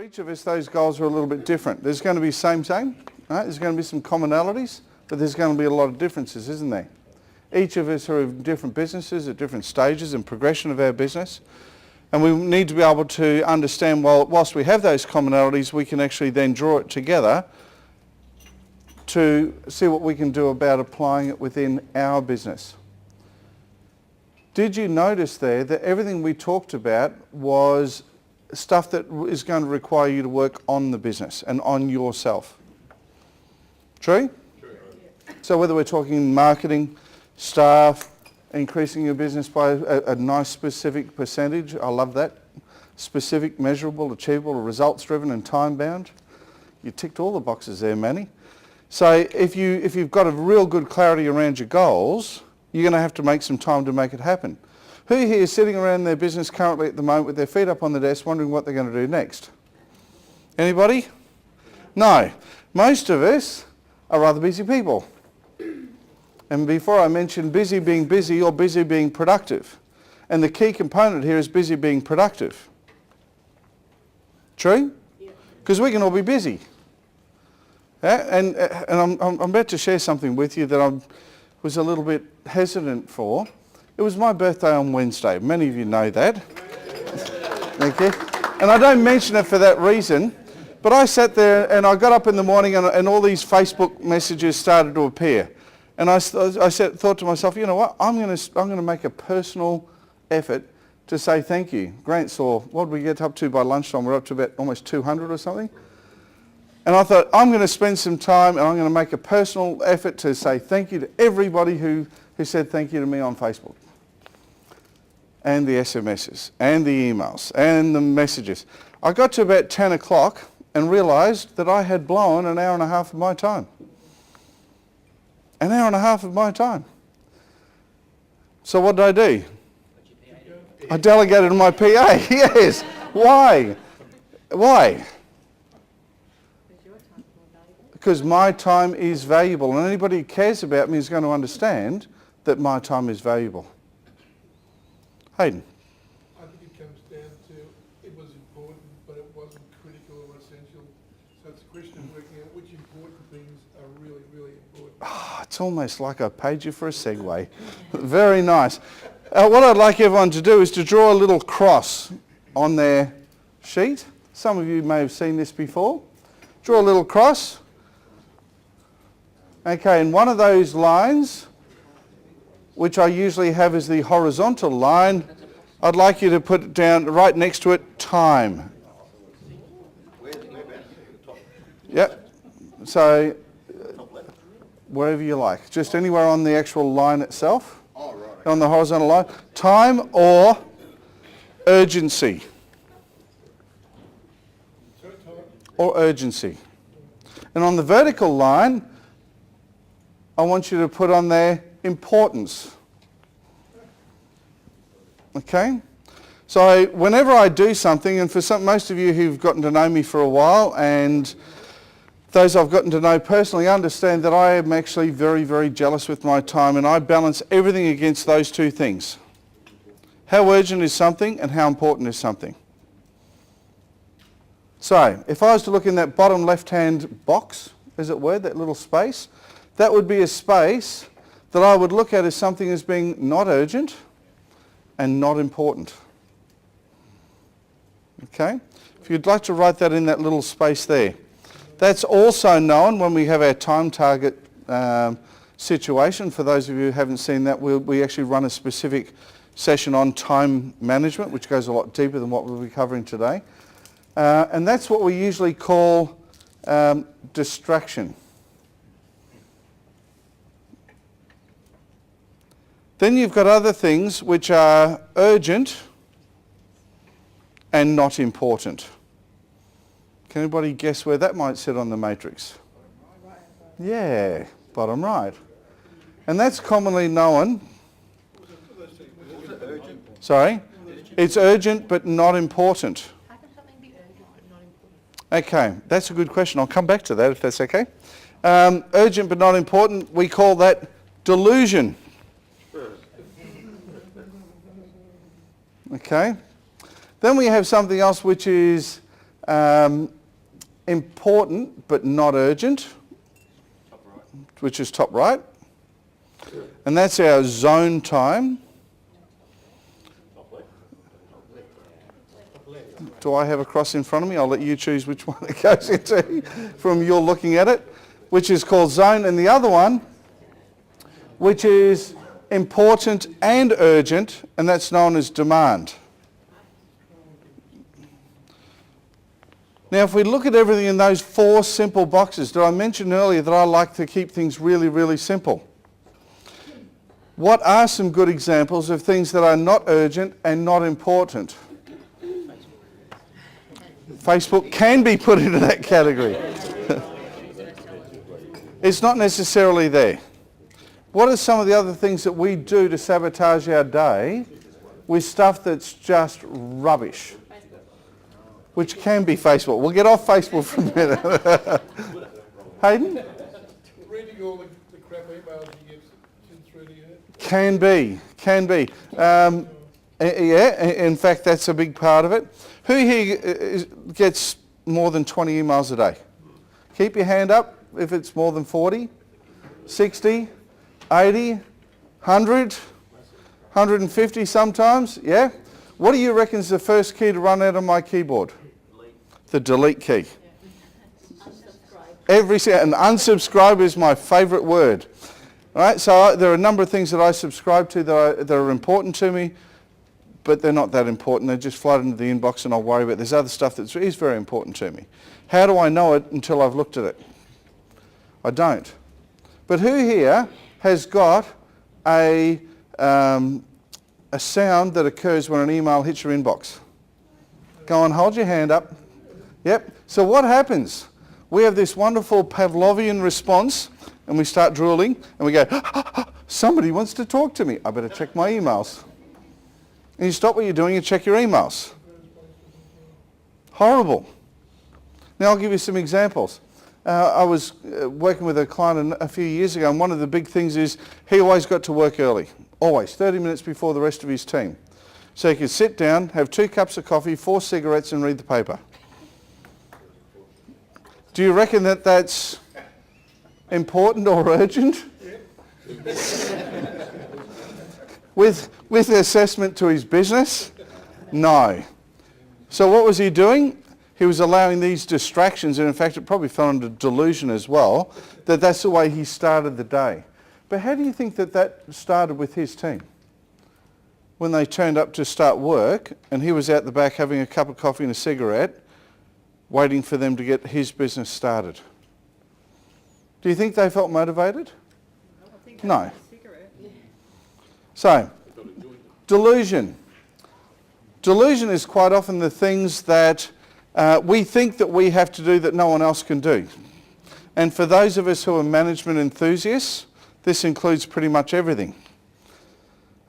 each of us, those goals are a little bit different. There's going to be same, right? There's going to be some commonalities, but there's going to be a lot of differences, isn't there? Each of us are in different businesses at different stages and progression of our business. And we need to be able to understand, well, whilst we have those commonalities, we can actually then draw it together to see what we can do about applying it within our business. Did you notice there that everything we talked about was stuff that is going to require you to work on the business and on yourself? True? True. So whether we're talking marketing, staff, increasing your business by a nice specific percentage, I love that. Specific, measurable, achievable, results-driven and time-bound. You ticked all the boxes there, Manny. So if you've got a real good clarity around your goals, you're going to have to make some time to make it happen. Who here is sitting around their business currently at the moment with their feet up on the desk wondering what they're going to do next? Anybody? No. Most of us are rather busy people. And before I mentioned busy being busy or busy being productive. And the key component here is busy being productive. True? Because we can all be busy. Yeah? And I'm about to share something with you that I was a little bit hesitant for. It was my birthday on Wednesday. Many of you know that. Thank you. And I don't mention it for that reason. But I sat there and I got up in the morning and all these Facebook messages started to appear. And I thought to myself, you know what, I'm going to make a personal effort to say thank you. Grant saw, what did we get up to by lunchtime? We're up to about almost 200 or something. And I thought, I'm going to spend some time and I'm going to make a personal effort to say thank you to everybody who said thank you to me on Facebook. And the SMSs, and the emails, and the messages. I got to about 10 o'clock and realised that I had blown an hour and a half of my time. An hour and a half of my time. So what did I do? I delegated to my PA. Yes. Why? Why? Because my time is valuable, and anybody who cares about me is going to understand that my time is valuable. Hayden. I think it comes down to it was important, but it wasn't critical or essential. So it's a question of working out which important things are really, really important. Oh, it's almost like I paid you for a segue. Very nice. What I'd like everyone to do is to draw a little cross on their sheet. Some of you may have seen this before. Draw a little cross. Okay, and one of those lines, which I usually have as the horizontal line, I'd like you to put it down right next to it, time. Yep. So, wherever you like. Just anywhere on the actual line itself. On the horizontal line. Time or urgency. Or urgency. And on the vertical line, I want you to put on there importance. Okay? So whenever I do something, and for most of you who've gotten to know me for a while, and those I've gotten to know personally understand that I am actually very, very jealous with my time, and I balance everything against those two things. How urgent is something and how important is something? So if I was to look in that bottom left-hand box, as it were, that little space, that would be a space that I would look at as something as being not urgent and not important. Okay? If you'd like to write that in that little space there. That's also known when we have our time target situation. For those of you who haven't seen that, we actually run a specific session on time management, which goes a lot deeper than what we'll be covering today. And that's what we usually call distraction. Then you've got other things which are urgent and not important. Can anybody guess where that might sit on the matrix? Yeah, bottom right. And that's commonly known. Sorry? It's urgent but not important. How can something be urgent but not important? Okay, that's a good question. I'll come back to that if that's okay. Urgent but not important, we call that delusion. Okay. Then we have something else which is important but not urgent, which is top right. And that's our zone time. Do I have a cross in front of me? I'll let you choose which one it goes into from your looking at it, which is called zone. And the other one, which is important and urgent, and that's known as demand. Now, if we look at everything in those 4 simple boxes, did I mention earlier that I like to keep things really, really simple? What are some good examples of things that are not urgent and not important? Facebook can be put into that category. It's not necessarily there. What are some of the other things that we do to sabotage our day with stuff that's just rubbish? Which can be Facebook. We'll get off Facebook for a minute. Hayden? Reading all the crap emails he gets through to you. Can be. Yeah, in fact, that's a big part of it. Who here gets more than 20 emails a day? Keep your hand up if it's more than 40, 60, 80, 100, 150 sometimes, yeah? What do you reckon is the first key to run out of my keyboard? The delete key. And unsubscribe is my favourite word. All right, so there are a number of things that I subscribe to that are important to me, but they're not that important. They just float into the inbox and I'll worry about it. There's other stuff that is very important to me. How do I know it until I've looked at it? I don't. But who here has got a sound that occurs when an email hits your inbox? Go on, hold your hand up. Yep. So what happens? We have this wonderful Pavlovian response and we start drooling and we go, somebody wants to talk to me. I better check my emails. And you stop what you're doing and check your emails. Horrible. Now I'll give you some examples. I was working with a client a few years ago, and one of the big things is he always got to work early. Always, 30 minutes before the rest of his team. So he could sit down, have 2 cups of coffee, 4 cigarettes and read the paper. Do you reckon that that's important or urgent? With assessment to his business? No. So what was he doing? He was allowing these distractions, and in fact it probably fell into delusion as well, that that's the way he started the day. But how do you think that started with his team? When they turned up to start work and he was out the back having a cup of coffee and a cigarette, waiting for them to get his business started. Do you think they felt motivated? No. So, delusion. Delusion is quite often the things that we think that we have to do that no one else can do. And for those of us who are management enthusiasts, this includes pretty much everything.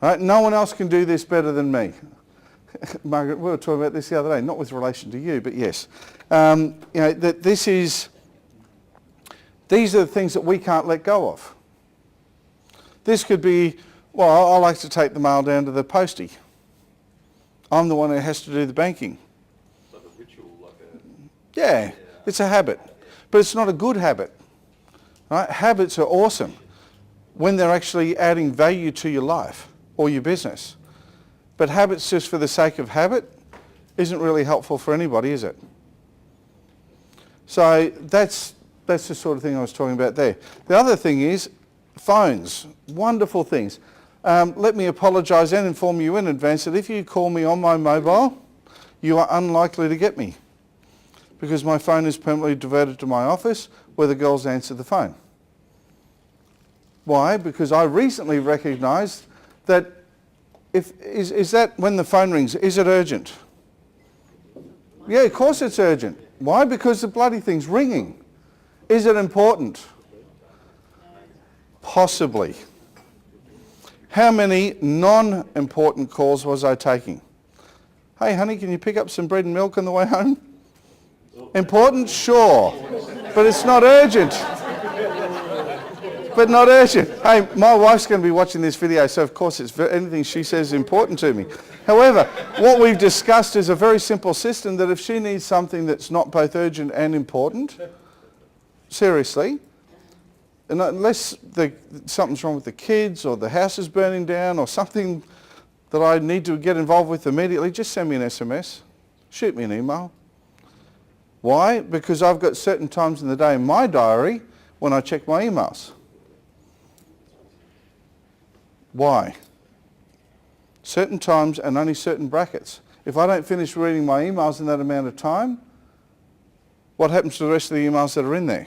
Right? No one else can do this better than me. Margaret, we were talking about this the other day, not with relation to you, but yes. You know, that these are the things that we can't let go of. This could be, well, I like to take the mail down to the postie. I'm the one who has to do the banking. Like a ritual, Yeah, it's a habit. But it's not a good habit. Right? Habits are awesome when they're actually adding value to your life or your business. But habits just for the sake of habit isn't really helpful for anybody, is it? So that's the sort of thing I was talking about there. The other thing is phones, wonderful things. Let me apologise and inform you in advance that if you call me on my mobile, you are unlikely to get me because my phone is permanently diverted to my office where the girls answer the phone. Why? Because I recently recognised that is that when the phone rings, is it urgent? Yeah, of course it's urgent. Why? Because the bloody thing's ringing. Is it important? Possibly. How many non-important calls was I taking? Hey honey, can you pick up some bread and milk on the way home? Important? Sure. But it's not urgent. but not urgent. Hey, my wife's going to be watching this video, so of course anything she says is important to me. However, what we've discussed is a very simple system that if she needs something that's not both urgent and important, seriously, and unless something's wrong with the kids or the house is burning down or something that I need to get involved with immediately, just send me an SMS, shoot me an email. Why? Because I've got certain times in the day in my diary when I check my emails. Why? Certain times and only certain brackets. If I don't finish reading my emails in that amount of time, what happens to the rest of the emails that are in there?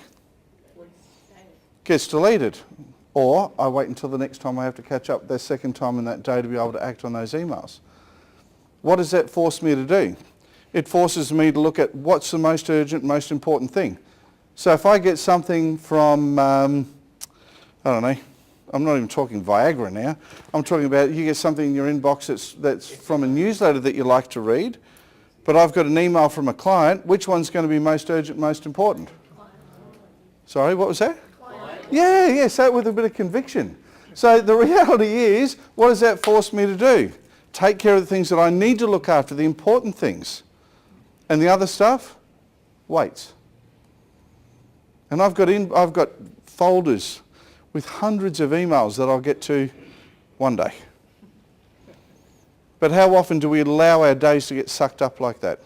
Gets deleted. Or I wait until the next time I have to catch up the second time in that day to be able to act on those emails. What does that force me to do? It forces me to look at what's the most urgent, most important thing. So if I get something from, I don't know, I'm not even talking Viagra now. I'm talking about you get something in your inbox that's from a newsletter that you like to read, but I've got an email from a client. Which one's going to be most urgent, most important? Sorry, what was that? Yeah, say it with a bit of conviction. So the reality is, what does that force me to do? Take care of the things that I need to look after, the important things. And the other stuff waits. And I've got folders with hundreds of emails that I'll get to one day. But how often do we allow our days to get sucked up like that?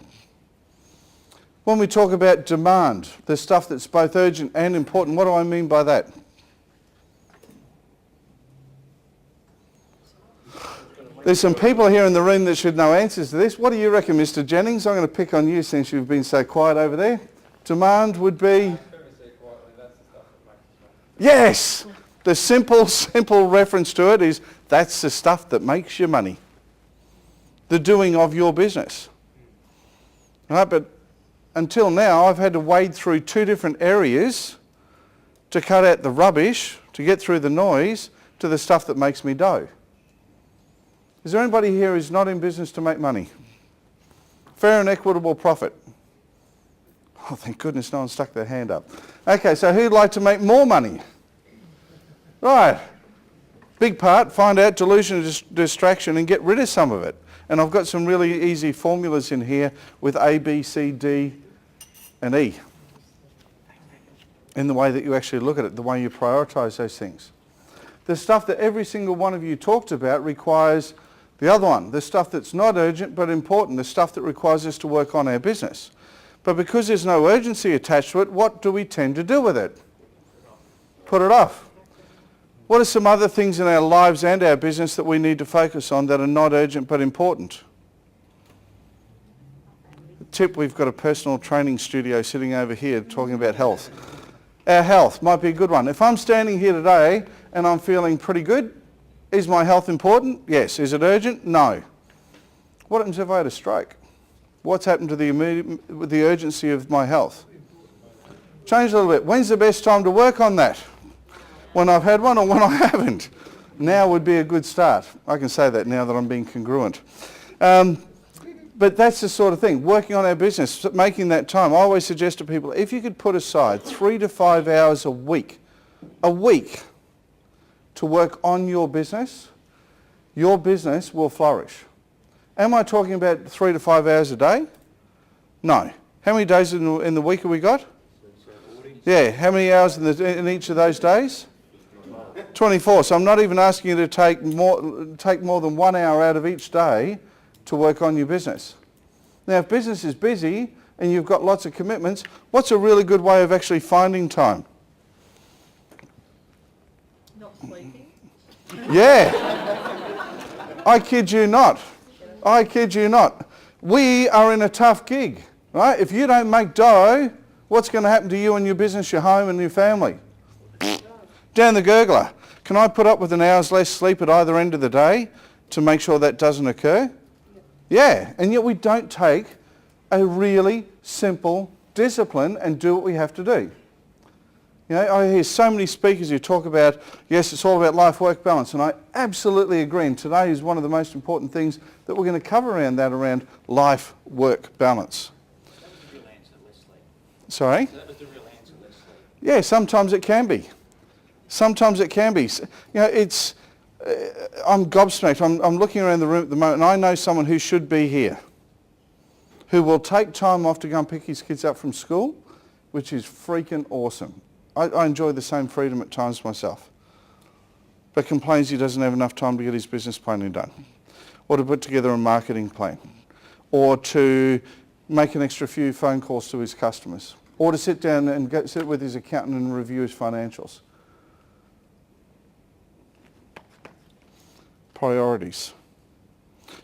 When we talk about demand, the stuff that's both urgent and important, what do I mean by that? There's some people here in the room that should know answers to this. What do you reckon, Mr. Jennings? I'm going to pick on you since you've been so quiet over there. Demand would be... Yes! The simple reference to it is that's the stuff that makes you money. The doing of your business. Right, but until now, I've had to wade through two different areas to cut out the rubbish, to get through the noise, to the stuff that makes me dough. Is there anybody here who's not in business to make money? Fair and equitable profit. Oh, thank goodness no one stuck their hand up. Okay, so who'd like to make more money? Right. Big part, find out delusion and distraction and get rid of some of it. And I've got some really easy formulas in here with A, B, C, D and E. In the way that you actually look at it, the way you prioritise those things. The stuff that every single one of you talked about requires the other one. The stuff that's not urgent but important. The stuff that requires us to work on our business. But because there's no urgency attached to it, what do we tend to do with it? Put it off. What are some other things in our lives and our business that we need to focus on that are not urgent but important? Tip, we've got a personal training studio sitting over here talking about health. Our health might be a good one. If I'm standing here today and I'm feeling pretty good, is my health important? Yes. Is it urgent? No. What happens if I had a stroke? What's happened to the urgency of my health? Change a little bit. When's the best time to work on that? When I've had one or when I haven't? Now would be a good start. I can say that now that I'm being congruent. But that's the sort of thing, working on our business, making that time. I always suggest to people, if you could put aside 3 to 5 hours a week to work on your business will flourish. Am I talking about 3 to 5 hours a day? No. How many days in the week have we got? Yeah, how many hours in each of those days? 24. So I'm not even asking you to take more than 1 hour out of each day to work on your business. Now, if business is busy and you've got lots of commitments, what's a really good way of actually finding time? Not sleeping. Yeah. I kid you not. I kid you not. We are in a tough gig, right? If you don't make dough, what's going to happen to you and your business, your home and your family? Down the gurgler. Can I put up with an hour's less sleep at either end of the day to make sure that doesn't occur? Yeah, and yet we don't take a really simple discipline and do what we have to do. You know, I hear so many speakers who talk about, yes, it's all about life-work balance, and I absolutely agree, and today is one of the most important things that we're going to cover around life-work balance. That was the real answer, less sleep. Sorry? So that was the real answer, less sleep. Yeah, sometimes it can be. Sometimes it can be. It's, I'm gobsmacked. I'm looking around the room at the moment and I know someone who should be here, who will take time off to go and pick his kids up from school, which is freaking awesome. I enjoy the same freedom at times myself, but complains he doesn't have enough time to get his business planning done, or to put together a marketing plan, or to make an extra few phone calls to his customers, or to sit down and sit with his accountant and review his financials. Priorities.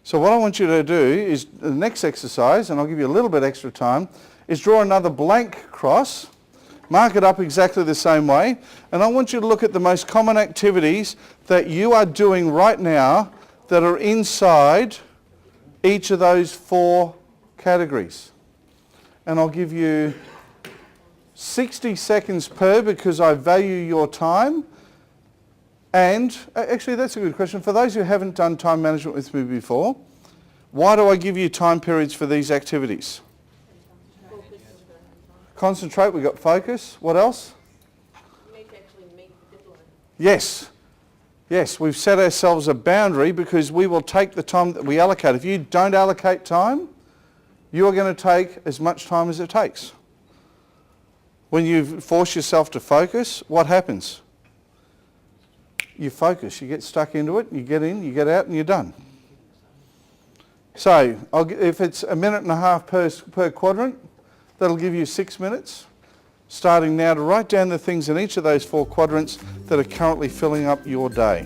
So what I want you to do is, the next exercise, and I'll give you a little bit extra time, is draw another blank cross, mark it up exactly the same way, and I want you to look at the most common activities that you are doing right now that are inside each of those 4 categories. And I'll give you 60 seconds per, because I value your time. And actually, that's a good question. For those who haven't done time management with me before, why do I give you time periods for these activities? Concentrate, we've got focus. What else? You need to actually meet the deadline. Yes. Yes, we've set ourselves a boundary because we will take the time that we allocate. If you don't allocate time, you are going to take as much time as it takes. When you force yourself to focus, what happens? You focus, you get stuck into it, you get in, you get out, and you're done. So, if it's a minute and a half per quadrant, that'll give you 6 minutes, starting now to write down the things in each of those 4 quadrants that are currently filling up your day.